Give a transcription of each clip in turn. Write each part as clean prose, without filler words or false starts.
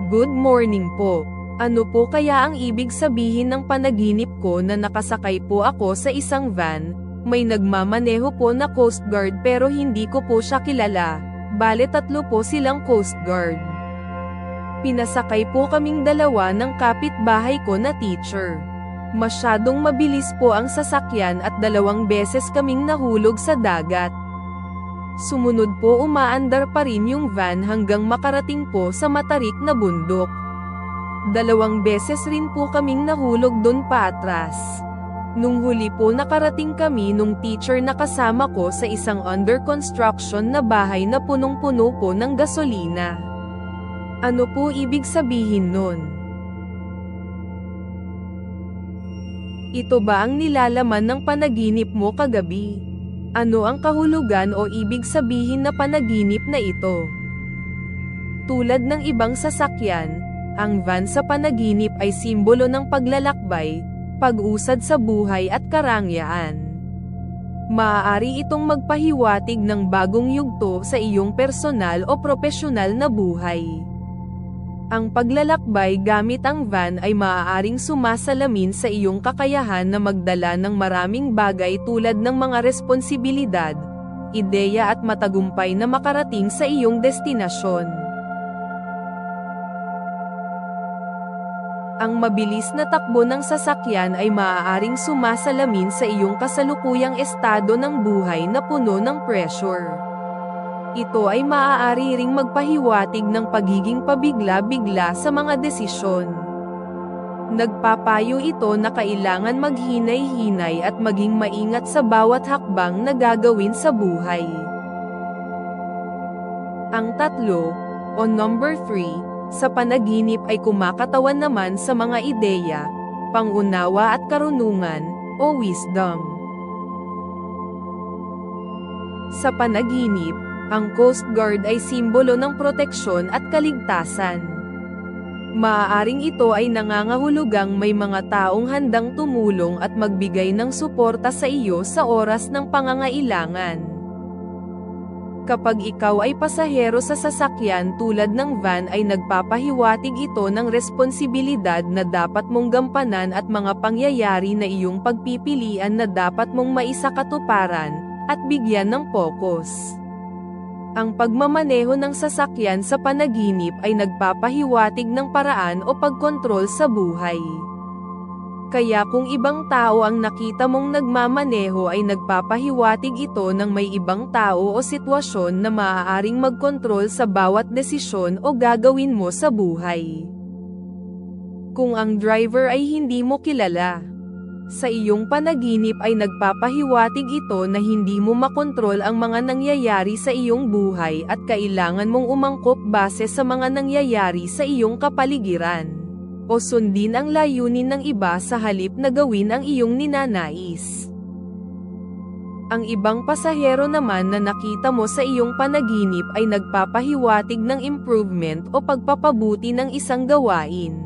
Good morning po. Ano po kaya ang ibig sabihin ng panaginip ko na nakasakay po ako sa isang van? May nagmamaneho po na Coast Guard pero hindi ko po siya kilala. Bale 3 po silang Coast Guard. Pinasakay po kaming dalawa ng kapitbahay ko na teacher. Masyadong mabilis po ang sasakyan at 2 beses kaming nahulog sa dagat. Sumunod po umaandar pa rin yung van hanggang makarating po sa matarik na bundok. 2 beses rin po kaming nahulog doon pa atras. Nung huli po nakarating kami nung teacher na kasama ko sa isang under construction na bahay na punong-puno po ng gasolina. Ano po ibig sabihin nun? Ito ba ang nilalaman ng panaginip mo kagabi? Ano ang kahulugan o ibig sabihin na panaginip na ito? Tulad ng ibang sasakyan, ang van sa panaginip ay simbolo ng paglalakbay, pag-usad sa buhay at karangyaan. Maaari itong magpahiwatig ng bagong yugto sa iyong personal o propesyonal na buhay. Ang paglalakbay gamit ang van ay maaaring sumasalamin sa iyong kakayahan na magdala ng maraming bagay tulad ng mga responsibilidad, ideya at matagumpay na makarating sa iyong destinasyon. Ang mabilis na takbo ng sasakyan ay maaaring sumasalamin sa iyong kasalukuyang estado ng buhay na puno ng pressure. Ito ay maaari ring magpahiwatig ng pagiging pabigla-bigla sa mga desisyon. Nagpapayo ito na kailangan maghinay-hinay at maging maingat sa bawat hakbang na gagawin sa buhay. Ang 3, o number 3, sa panaginip ay kumakatawan naman sa mga ideya, pangunawa at karunungan, o wisdom. Sa panaginip, ang Coast Guard ay simbolo ng proteksyon at kaligtasan. Maaaring ito ay nangangahulugang may mga taong handang tumulong at magbigay ng suporta sa iyo sa oras ng pangangailangan. Kapag ikaw ay pasahero sa sasakyan tulad ng van ay nagpapahiwatig ito ng responsibilidad na dapat mong gampanan at mga pangyayari na iyong pagpipilian na dapat mong maisakatuparan, at bigyan ng pokus. Ang pagmamaneho ng sasakyan sa panaginip ay nagpapahiwatig ng paraan o pagkontrol sa buhay. Kaya kung ibang tao ang nakita mong nagmamaneho ay nagpapahiwatig ito ng may ibang tao o sitwasyon na maaaring magkontrol sa bawat desisyon o gagawin mo sa buhay. Kung ang driver ay hindi mo kilala, sa iyong panaginip ay nagpapahiwatig ito na hindi mo makontrol ang mga nangyayari sa iyong buhay at kailangan mong umangkop base sa mga nangyayari sa iyong kapaligiran, o sundin ang layunin ng iba sa halip na gawin ang iyong ninanais. Ang ibang pasahero naman na nakita mo sa iyong panaginip ay nagpapahiwatig ng improvement o pagpapabuti ng isang gawain.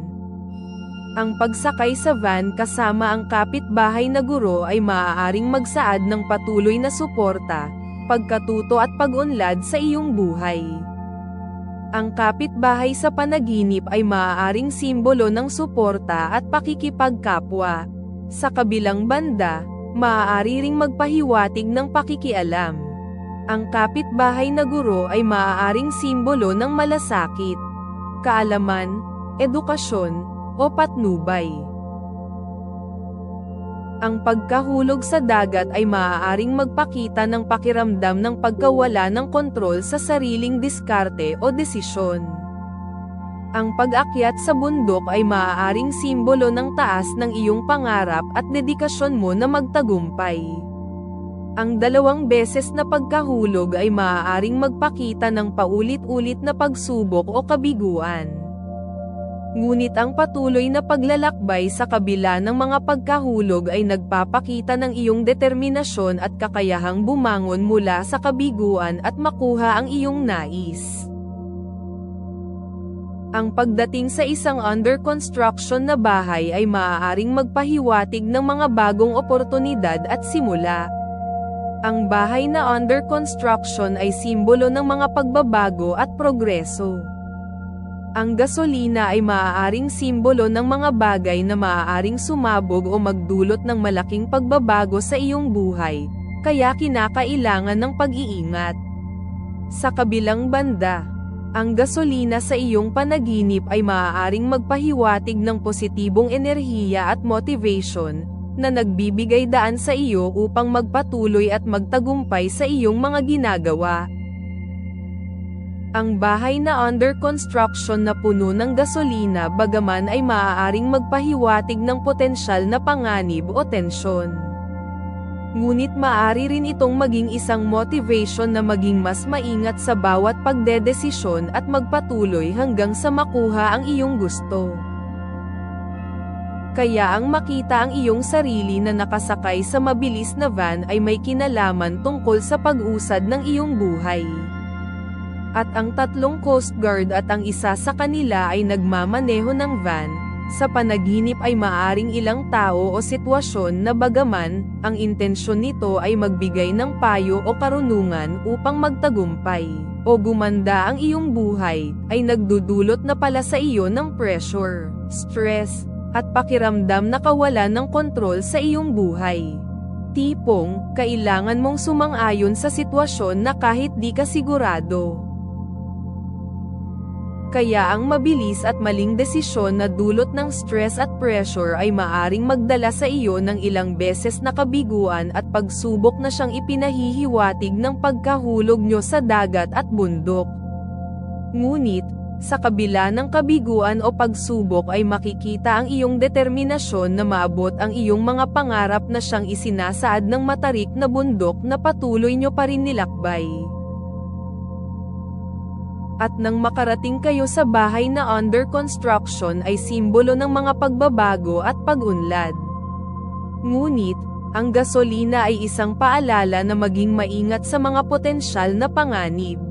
Ang pagsakay sa van kasama ang kapitbahay na guro ay maaaring magsaad ng patuloy na suporta, pagkatuto at pag-unlad sa iyong buhay. Ang kapitbahay sa panaginip ay maaaring simbolo ng suporta at pakikipagkapwa. Sa kabilang banda, maaari ring magpahiwatig ng pakikialam. Ang kapitbahay na guro ay maaaring simbolo ng malasakit, kaalaman, edukasyon, o patnubay. Ang pagkahulog sa dagat ay maaaring magpakita ng pakiramdam ng pagkawala ng kontrol sa sariling diskarte o desisyon. Ang pag-akyat sa bundok ay maaaring simbolo ng taas ng iyong pangarap at dedikasyon mo na magtagumpay. Ang 2 beses na pagkahulog ay maaaring magpakita ng paulit-ulit na pagsubok o kabiguan. Ngunit ang patuloy na paglalakbay sa kabila ng mga pagkahulog ay nagpapakita ng iyong determinasyon at kakayahang bumangon mula sa kabiguan at makuha ang iyong nais. Ang pagdating sa isang under construction na bahay ay maaaring magpahiwatig ng mga bagong oportunidad at simula. Ang bahay na under construction ay simbolo ng mga pagbabago at progreso. Ang gasolina ay maaaring simbolo ng mga bagay na maaaring sumabog o magdulot ng malaking pagbabago sa iyong buhay, kaya kinakailangan ng pag-iingat. Sa kabilang banda, ang gasolina sa iyong panaginip ay maaaring magpahiwatig ng positibong enerhiya at motivation, na nagbibigay daan sa iyo upang magpatuloy at magtagumpay sa iyong mga ginagawa. Ang bahay na under construction na puno ng gasolina bagaman ay maaaring magpahiwatig ng potensyal na panganib o tensyon. Ngunit maaari rin itong maging isang motivation na maging mas maingat sa bawat pagdedesisyon at magpatuloy hanggang sa makuha ang iyong gusto. Kaya ang makita ang iyong sarili na nakasakay sa mabilis na van ay may kinalaman tungkol sa pag-usad ng iyong buhay. At ang 3 Coast Guard at ang isa sa kanila ay nagmamaneho ng van. Sa panaginip ay maaring ilang tao o sitwasyon na bagaman, ang intensyon nito ay magbigay ng payo o karunungan upang magtagumpay, o gumanda ang iyong buhay, ay nagdudulot na pala sa iyo ng pressure, stress, at pakiramdam na kawalan ng kontrol sa iyong buhay. Tipong, kailangan mong sumang-ayon sa sitwasyon na kahit di ka sigurado. Kaya ang mabilis at maling desisyon na dulot ng stress at pressure ay maaring magdala sa iyo ng ilang beses na kabiguan at pagsubok na siyang ipinahihiwatig ng pagkahulog nyo sa dagat at bundok. Ngunit, sa kabila ng kabiguan o pagsubok ay makikita ang iyong determinasyon na maabot ang iyong mga pangarap na siyang isinasaad ng matarik na bundok na patuloy nyo pa rin nilakbay. At nang makarating kayo sa bahay na under construction ay simbolo ng mga pagbabago at pag-unlad. Ngunit, ang gasolina ay isang paalala na maging maingat sa mga potensyal na panganib.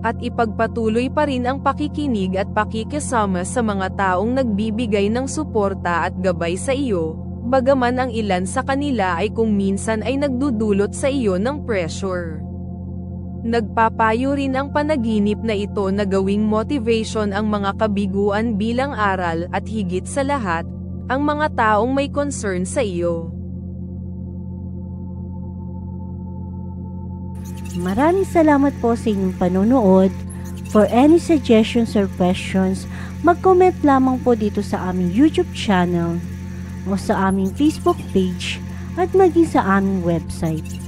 At ipagpatuloy pa rin ang pakikinig at pakikisama sa mga taong nagbibigay ng suporta at gabay sa iyo, bagaman ang ilan sa kanila ay kung minsan ay nagdudulot sa iyo ng pressure. Nagpapayo rin ang panaginip na ito na gawing motivation ang mga kabiguan bilang aral at higit sa lahat, ang mga taong may concern sa iyo. Maraming salamat po sa inyong panonood. For any suggestions or questions, mag-comment lamang po dito sa aming YouTube channel o sa aming Facebook page at maging sa aming website.